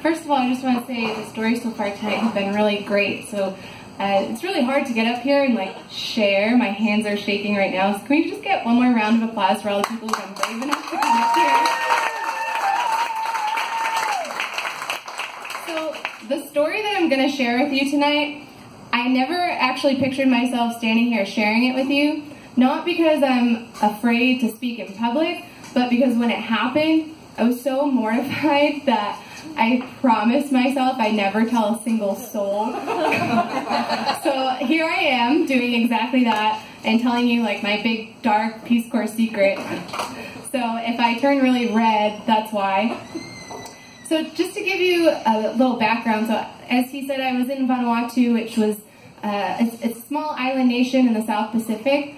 First of all, I just want to say the stories so far tonight have been really great. So it's really hard to get up here and like share. My hands are shaking right now. So can we just get one more round of applause for all the people who've been brave enough to come up here? So the story that I'm going to share with you tonight, I never actually pictured myself standing here sharing it with you. Not because I'm afraid to speak in public, but because when it happened, I was so mortified that I promised myself I'd never tell a single soul. So here I am doing exactly that and telling you like my big dark Peace Corps secret. So if I turn really red, that's why. So just to give you a little background, so as he said, I was in Vanuatu, which was it's a small island nation in the South Pacific,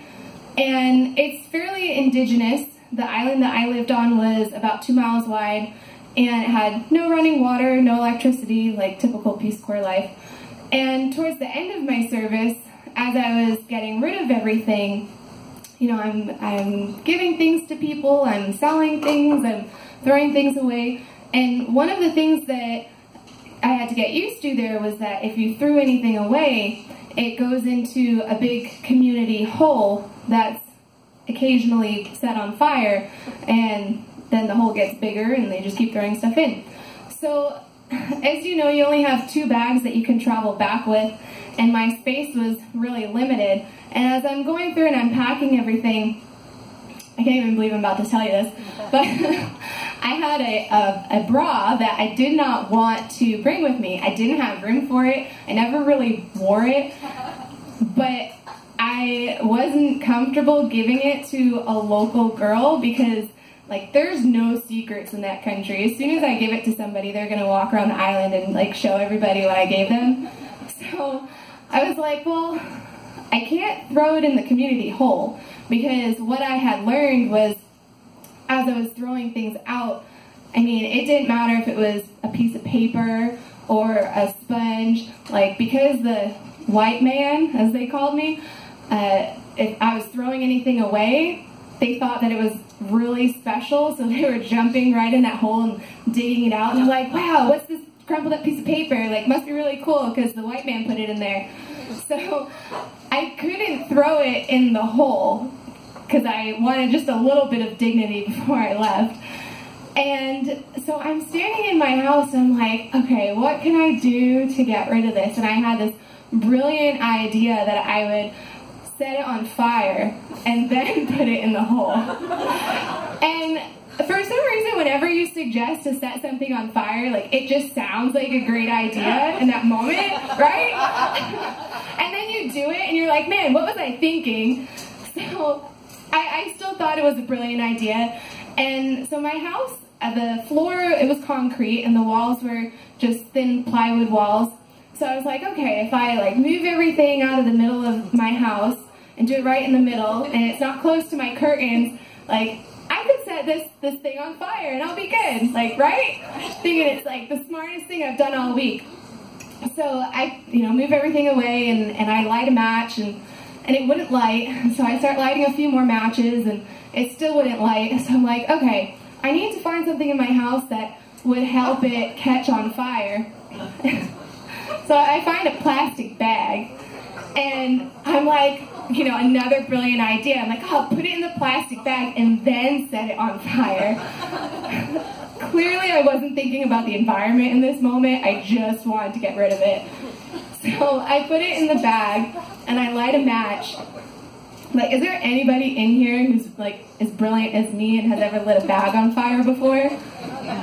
and it's fairly indigenous. The island that I lived on was about 2 miles wide, and it had no running water, no electricity, like typical Peace Corps life. And towards the end of my service, as I was getting rid of everything, you know, I'm giving things to people, I'm selling things, I'm throwing things away. And one of the things that I had to get used to there was that if you threw anything away, it goes into a big community hole that's occasionally set on fire, and then the hole gets bigger and they just keep throwing stuff in. So as you know, you only have 2 bags that you can travel back with, and my space was really limited. And as I'm going through and I'm packing everything, I can't even believe I'm about to tell you this, but I had a bra that I did not want to bring with me. I didn't have room for it. I never really wore it, but I wasn't comfortable giving it to a local girl because, like, there's no secrets in that country. As soon as I give it to somebody, they're going to walk around the island and, like, show everybody what I gave them. So I was like, well, I can't throw it in the community hole, because what I had learned was, as I was throwing things out, I mean, it didn't matter if it was a piece of paper or a sponge, like, because the white man, as they called me, if I was throwing anything away, they thought that it was really special, so they were jumping right in that hole and digging it out, and they're like, wow, what's this crumpled up piece of paper? Like, must be really cool because the white man put it in there. So I couldn't throw it in the hole because I wanted just a little bit of dignity before I left. And so I'm standing in my house and I'm like, okay, what can I do to get rid of this? And I had this brilliant idea that I would set it on fire and then put it in the hole. And for some reason, whenever you suggest to set something on fire, like, it just sounds like a great idea in that moment, right? And then you do it and you're like, man, what was I thinking? So I still thought it was a brilliant idea. And so my house, the floor, it was concrete and the walls were just thin plywood walls. So I was like, okay, if I like move everything out of the middle of my house and do it right in the middle, and it's not close to my curtains, like, I could set this thing on fire and I'll be good, like, right? Thinking it's like the smartest thing I've done all week. So I, you know, move everything away and I light a match and it wouldn't light. So I start lighting a few more matches and it still wouldn't light. So I'm like, okay, I need to find something in my house that would help it catch on fire. So I find a plastic bag and I'm like, you know, another brilliant idea. I'm like, oh, put it in the plastic bag and then set it on fire. Clearly I wasn't thinking about the environment in this moment. I just wanted to get rid of it. So I put it in the bag and I light a match. Like, is there anybody in here who's like as brilliant as me and has ever lit a bag on fire before?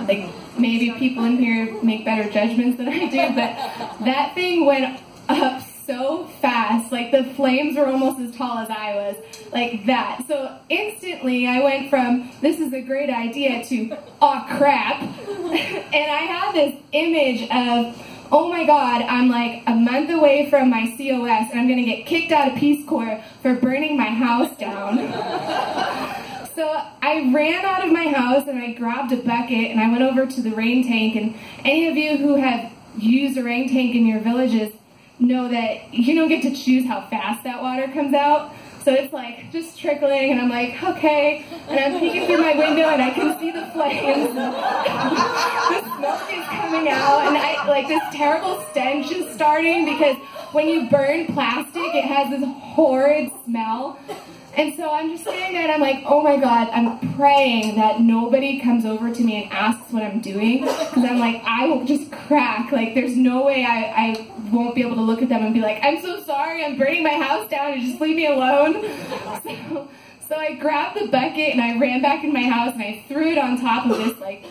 Like, maybe people in here make better judgments than I do, but that thing went up so fast. Like, the flames were almost as tall as I was, like that. So instantly I went from, this is a great idea, to, aw, crap. And I had this image of, oh my God, I'm like a month away from my COS and I'm gonna get kicked out of Peace Corps for burning my house down. So I ran out of my house and I grabbed a bucket and I went over to the rain tank. And any of you who have used a rain tank in your villages know that you don't get to choose how fast that water comes out. So it's like just trickling, and I'm like, okay. And I'm peeking through my window, and I can see the flames. The smoke is coming out, and this terrible stench is starting, because when you burn plastic, it has this horrid smell. And so I'm just sitting there, and I'm like, oh my God, I'm praying that nobody comes over to me and asks what I'm doing, because I'm like, I will just crack. Like, there's no way I won't be able to look at them and be like, I'm so sorry, I'm burning my house down, and just leave me alone. So I grabbed the bucket, and I ran back in my house, and I threw it on top of this, like,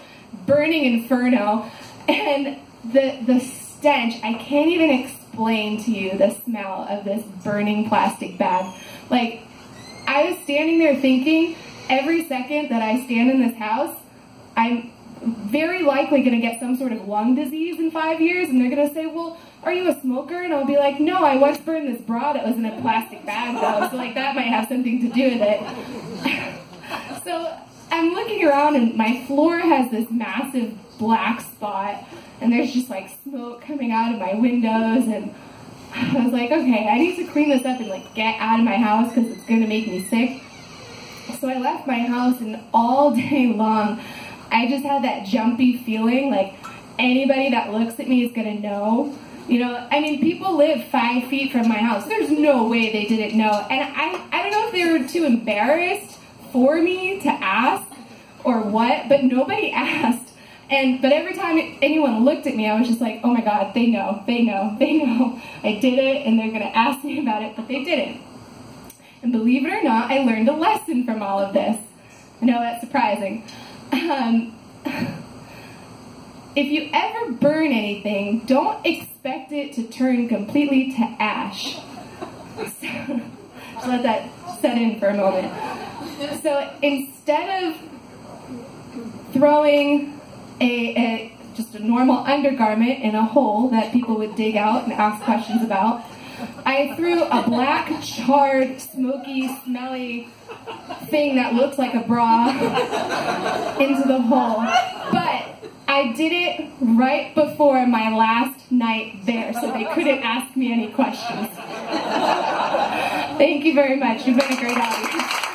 burning inferno. And the stench, I can't even explain to you the smell of this burning plastic bag. Like, I was standing there thinking, every second that I stand in this house, I'm very likely going to get some sort of lung disease in 5 years, and they're going to say, well, are you a smoker? And I'll be like, no, I once burned this bra that was in a plastic bag, though, so like that might have something to do with it. So I'm looking around, and my floor has this massive black spot, and there's just like smoke coming out of my windows, and I was like, okay, I need to clean this up and like get out of my house, because it's going to make me sick. So I left my house, and all day long, I just had that jumpy feeling like anybody that looks at me is going to know. You know, I mean, people live 5 feet from my house. There's no way they didn't know. And I don't know if they were too embarrassed for me to ask or what, but nobody asked. But every time anyone looked at me, I was just like, oh my God, they know, they know, they know. I did it, and they're going to ask me about it, but they didn't. And believe it or not, I learned a lesson from all of this. I know that's surprising. If you ever burn anything, don't expect it to turn completely to ash. So, just let that set in for a moment. So instead of throwing just a normal undergarment in a hole that people would dig out and ask questions about, I threw a black, charred, smoky, smelly thing that looked like a bra into the hole. But I did it right before my last night there, so they couldn't ask me any questions. Thank you very much. You've been a great audience.